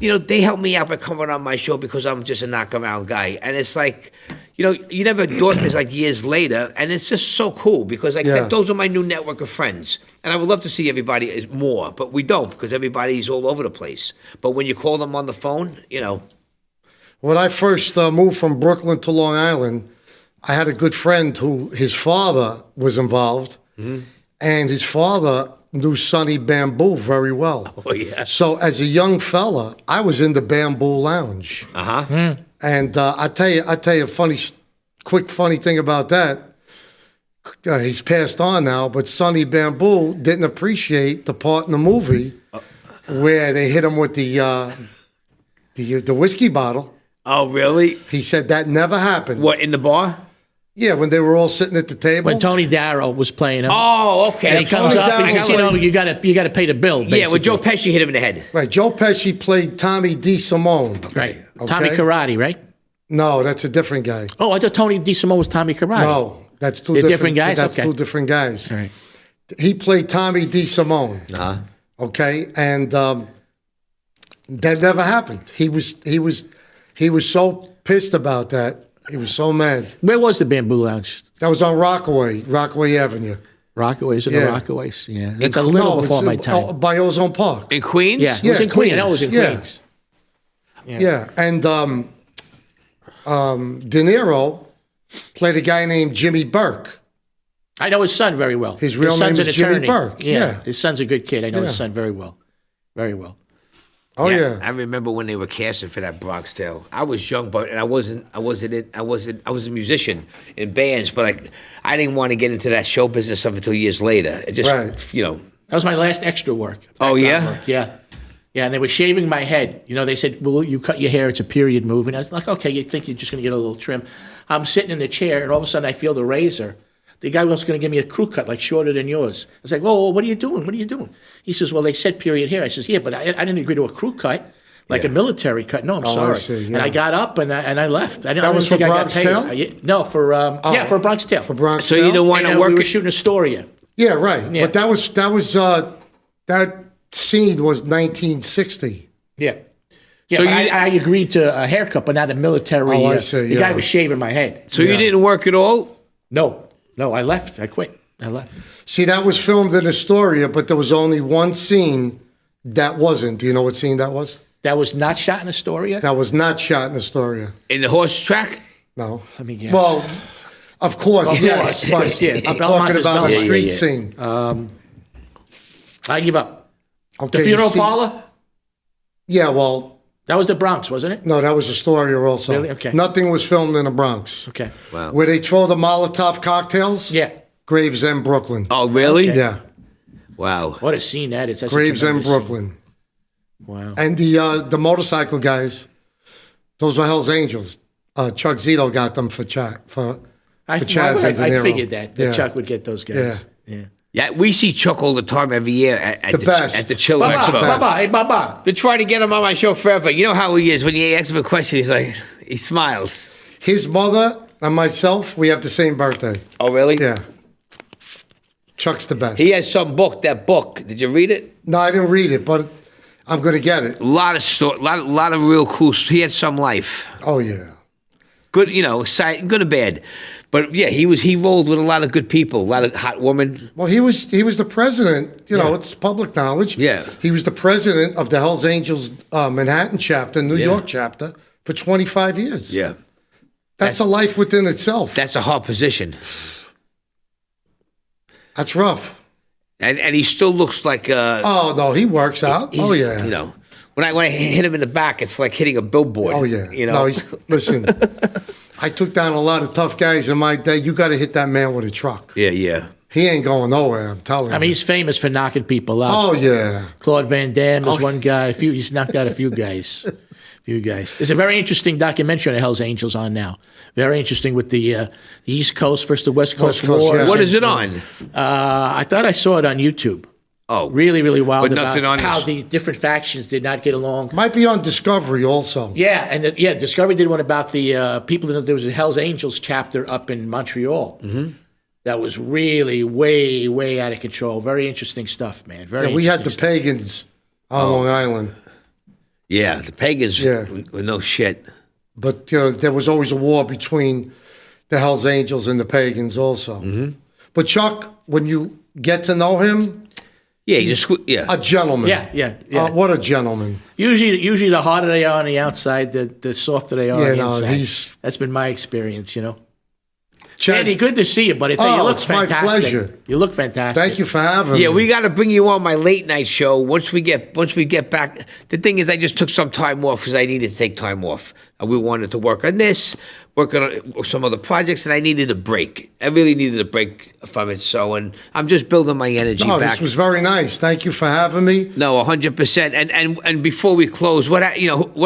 you know, they help me out by coming on my show because I'm just a knock-around guy. And it's like, you know, you never thought this like years later, and it's just so cool because those are my new network of friends. And I would love to see everybody more, but we don't because everybody's all over the place. But when you call them on the phone, you know. When I first moved from Brooklyn to Long Island, I had a good friend who his father was involved. Mm-hmm. And his father knew Sonny Bamboo very well. Oh, yeah. So as a young fella, I was in the Bamboo Lounge. Uh-huh. Mm. And I tell you a quick funny thing about that. He's passed on now, but Sonny Bamboo didn't appreciate the part in the movie where they hit him with the whiskey bottle. Oh, really? He said that never happened. What, in the bar? Yeah, when they were all sitting at the table. When Tony Darrow was playing him. Oh, okay. And he comes up and he says, you know, you got to pay the bill, basically. Yeah, when Joe Pesci hit him in the head. Right, Joe Pesci played Tommy DeSimone. Right. Okay? Tommy Karate, right? No, that's a different guy. Oh, I thought Tony DeSimone was Tommy Karate. No, that's two different guys. That's okay. two different guys. All right. He played Tommy DeSimone. Uh-huh. Okay, and that never happened. He was so pissed about that. He was so mad. Where was the Bamboo Lounge? That was on Rockaway Avenue. Rockaways or the Rockaways? Yeah, that's a little before my time. By Ozone Park. In Queens? Yeah, it was in Queens. I know it was in Queens. Yeah, and De Niro played a guy named Jimmy Burke. I know his son very well. His real name is Jimmy Burke. Yeah, his son's a good kid. I know his son very well. Very well. Oh yeah. I remember when they were casting for that Bronx Tale. I was young, but I was a musician in bands, but I didn't want to get into that show business up until years later. It just, you know. That was my last extra work. Oh yeah? Work. Yeah. Yeah, and they were shaving my head. You know, they said, well, you cut your hair, it's a period movie. And I was like, okay, you think you're just going to get a little trim. I'm sitting in the chair, and all of a sudden I feel the razor. The guy was going to give me a crew cut, like shorter than yours. I was like, whoa, what are you doing? What are you doing? He says, well, they said period hair. I says, yeah, but I didn't agree to a crew cut, like a military cut. No, I'm sorry. I see, And I got up, and I left. That was for Bronx Tale? No, for a Bronx Tale. For Bronx So Tale? you don't want to work? We were shooting Astoria. Yeah, right. Yeah. But that scene was 1960. Yeah. Yeah, So so I agreed to a haircut, but not a military. Oh, I see, The guy was shaving my head. So you didn't work at all? No, I left. I quit. I left. See, that was filmed in Astoria, but there was only one scene that wasn't. Do you know what scene that was? That was not shot in Astoria? That was not shot in Astoria. In the horse track? No. Let me guess. Well, of course, yes. But Yeah. I'm Belmont talking is about a Belmont. street scene. I give up. Okay, The funeral you see- parlor? Yeah, well, That was the Bronx, wasn't it? no, that was Astoria also. Really? Okay. Nothing was filmed in the Bronx. Okay. Wow. Where they throw the Molotov cocktails? Yeah. Gravesend, Brooklyn. Oh, really? Okay. Yeah, Wow. What a scene that is. That's a Gravesend, tremendous scene. Brooklyn. Wow. And the motorcycle guys, those were Hell's Angels. Chuck Zito got them for Chaz I and De Niro. figured that Yeah. Chuck would get those guys. Yeah. Yeah, we see Chuck all the time every year at The best. at the Chill Baba, Expo. Baba, hey, Baba. Been trying to get him on my show forever. You know how he is when you ask him a question. He's like, he smiles. His mother and myself, we have the same birthday. Oh, really? Yeah. Chuck's the best. He has some book. That book. Did you read it? No, I didn't read it, but I'm going to get it. A lot of real cool. He had some life. Oh, yeah. Good, good and bad. But yeah, he rolled with a lot of good people, a lot of hot women. Well, he was the president. You know, it's public knowledge. Yeah. He was the president of the Hells Angels Manhattan chapter, New York chapter, for 25 years. Yeah. That's a life within itself. That's a hard position. That's rough. And he still looks like oh no, he works out. Oh yeah. You know, when I hit him in the back, it's like hitting a billboard. Oh yeah. You know. No, listen. I took down a lot of tough guys in my day. You got to hit that man with a truck. Yeah, yeah. He ain't going nowhere. I'm telling you. I mean, he's famous for knocking people out. Oh yeah. Claude Van Damme is one guy. He's knocked out a few guys. There's a very interesting documentary on the Hells Angels on now. Very interesting with the East Coast versus the West Coast Wars. yes. What is it on? I thought I saw it on YouTube. Oh, Really, really wild But nothing about on how his- the different factions did not get along. Might be on Discovery also. Yeah, and Discovery did one about the people. There was a Hells Angels chapter up in Montreal. Mm-hmm. That was really way, way out of control. Very interesting stuff, man. Very. Yeah, we had the interesting pagans on Long Island. yeah, the pagans. Yeah. With no shit. But there was always a war between the Hells Angels and the pagans also. Mm-hmm. But Chuck, when you get to know him, Yeah, yeah. a gentleman. Yeah. What a gentleman. Usually, the harder they are on the outside, the softer they are on the inside. That's been my experience, Chaz, Andy, good to see you, buddy. You look it's my fantastic. pleasure. You look fantastic. Thank you for having me. Yeah, we got to bring you on my late night show once we get back. The thing is, I just took some time off because I needed to take time off. We wanted to work on this, work on some other projects, and I needed a break. I really needed a break from it. So, and I'm just building my energy back. This was very nice. Thank you for having me. No, 100%. And before we close, one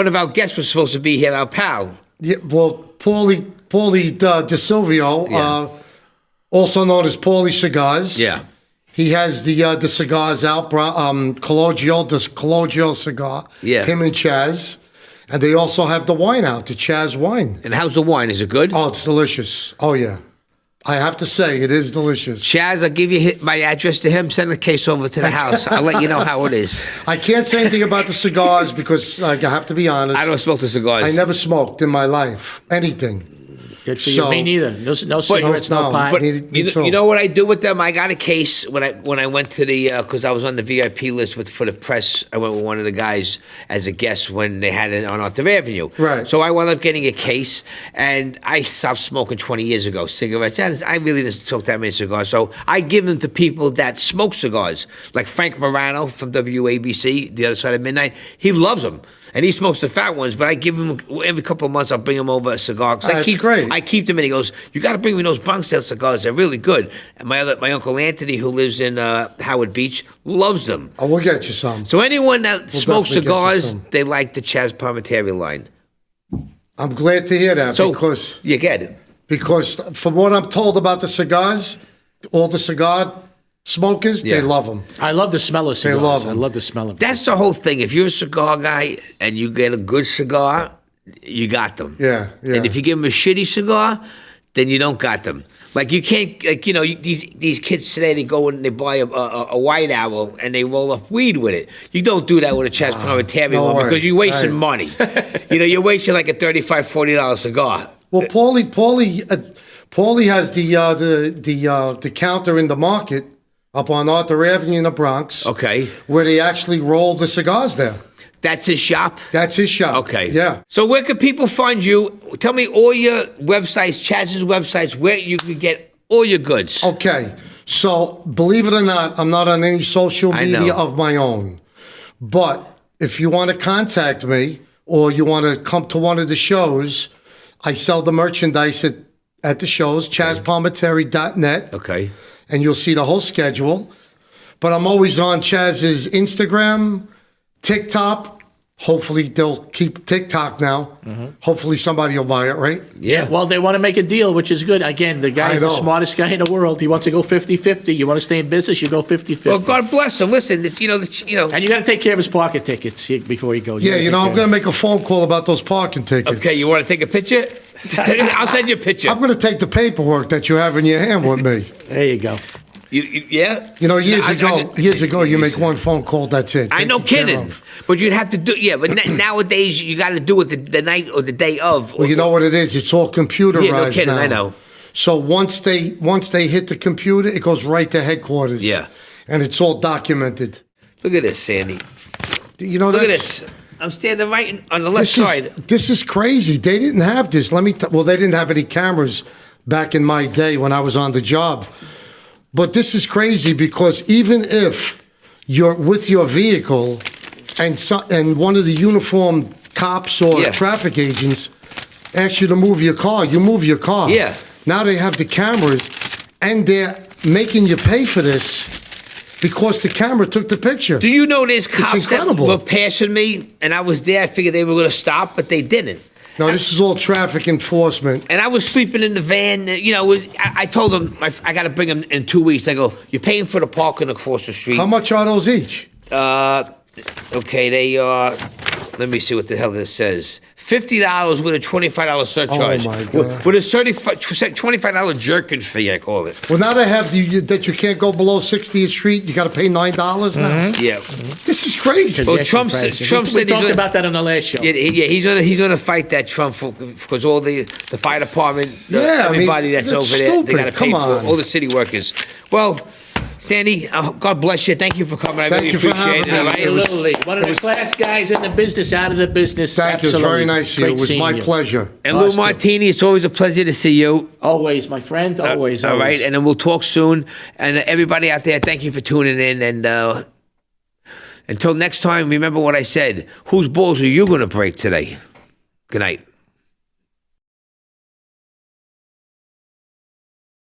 of our guests was supposed to be here, our pal. Yeah, well, Paulie DeSilvio, also known as Paulie Cigars. Yeah. He has the cigars out, Collogial cigar. Yeah. Him and Chaz. And they also have the wine out, the Chaz wine. And how's the wine? Is it good? Oh, it's delicious. Oh, yeah. I have to say, it is delicious. Chaz, I'll give you my address to him. Send the case over to the house. I'll let you know how it is. I can't say anything about the cigars because I have to be honest. I don't smoke the cigars. I never smoked in my life. Anything. Good for you. Me neither. No cigarettes, no pot. But you know what I do with them? I got a case when I went to the because I was on the VIP list for the press. I went with one of the guys as a guest when they had it on Arthur Avenue. Right. So I wound up getting a case, and I stopped smoking 20 years ago. Cigarettes. I really didn't smoke that many cigars. So I give them to people that smoke cigars, like Frank Morano from WABC, The Other Side of Midnight. He loves them. And he smokes the fat ones, but I give him every couple of months. I'll bring him over a cigar. That's great. I keep them, and he goes, "You got to bring me those Bronx Tale cigars. They're really good." And my uncle Anthony, who lives in Howard Beach, loves them. Oh, we'll get you some. So anyone that smokes definitely get you cigars, some. they like the Chazz Palminteri line. I'm glad to hear that because you get it. Because from what I'm told about the cigars, all the cigar smokers, they love them. I love the smell of cigars. love 'em. I love the smell of them. That's the whole thing. If you're a cigar guy and you get a good cigar, you got them. Yeah. And if you give them a shitty cigar, then you don't got them. Like you can't, these kids today, they go and they buy a white owl and they roll up weed with it. You don't do that with a Chazz Palminteri no one way. because you're wasting Right. money. You're wasting like a $35, $40 cigar. Well, Paulie has the counter in the market up on Arthur Avenue in the Bronx. Okay. Where they actually roll the cigars there. That's his shop? That's his shop. Okay. Yeah. So where can people find you? Tell me all your websites, Chazz's websites, where you can get all your goods. Okay. So, believe it or not, I'm not on any social I media know. of my own. But if you want to contact me or you want to come to one of the shows, I sell the merchandise at the shows, ChazzPalminteri.net. Okay. And you'll see the whole schedule. But I'm always on Chazz's Instagram, TikTok. Hopefully they'll keep TikTok now. Mm-hmm. Hopefully somebody will buy it, right? Yeah. Well, they want to make a deal, which is good. Again, the guy's the smartest guy in the world. He wants to go 50-50. You want to stay in business, you go 50-50. Well, God bless him. Listen, And you got to take care of his parking tickets before he goes. Yeah, I'm going to make a phone call about those parking tickets. Okay, you want to take a picture? I'll send you a picture. I'm going to take the paperwork that you have in your hand with me. There you go. Yeah. You know, years I- ago, you make one phone call, that's it. I know, Taken care kidding. of. But you'd have to do, but nowadays you got to do it the night or the day of. Well, you know what it is? It's all computerized Yeah, no kidding, now. I know. So once they hit the computer, it goes right to headquarters. Yeah. And it's all documented. Look at this, Sandy. You know, Look at that's- this. I'm standing right on the left side. This is crazy. They didn't have this. Well, they didn't have any cameras back in my day when I was on the job. But this is crazy because even if you're with your vehicle and one of the uniformed cops or traffic agents asks you to move your car, you move your car. Yeah. Now they have the cameras and they're making you pay for this because the camera took the picture. Do you know there's cops that incredible. were passing me, and I was there, I figured they were going to stop, but they didn't. No, this is all traffic enforcement. And I was sleeping in the van. I told them, I got to bring them in 2 weeks. I go, you're paying for the parking across the street. How much are those each? Okay, they are, let me see what the hell this says. $50 with a $25 surcharge. Oh, my God. With a $25 jerkin fee, I call it. Well, now they have that you can't go below 60th Street. You got to pay $9 now. Yeah. This is crazy. Well, Trump said we he's talked gonna- about that on the last show. Yeah, he's gonna fight that Trump because all the fire department, Yeah, I mean, everybody that's that's over there, they stupid. got to pay Come for on. all the city workers. Well, Sandy, God bless you. Thank you for coming. I Thank really you for appreciate having it. me. All right? Absolutely. One of the class guys in the business, out of the business. Thank you. It's Absolutely. very nice of you. Great It was seeing my you. pleasure. And Lou Us too. Martini, it's always a pleasure to see you. Always, my friend. Always. All right, always. and then we'll talk soon. And everybody out there, thank you for tuning in. And until next time, remember what I said. Whose balls are you going to break today? Good night.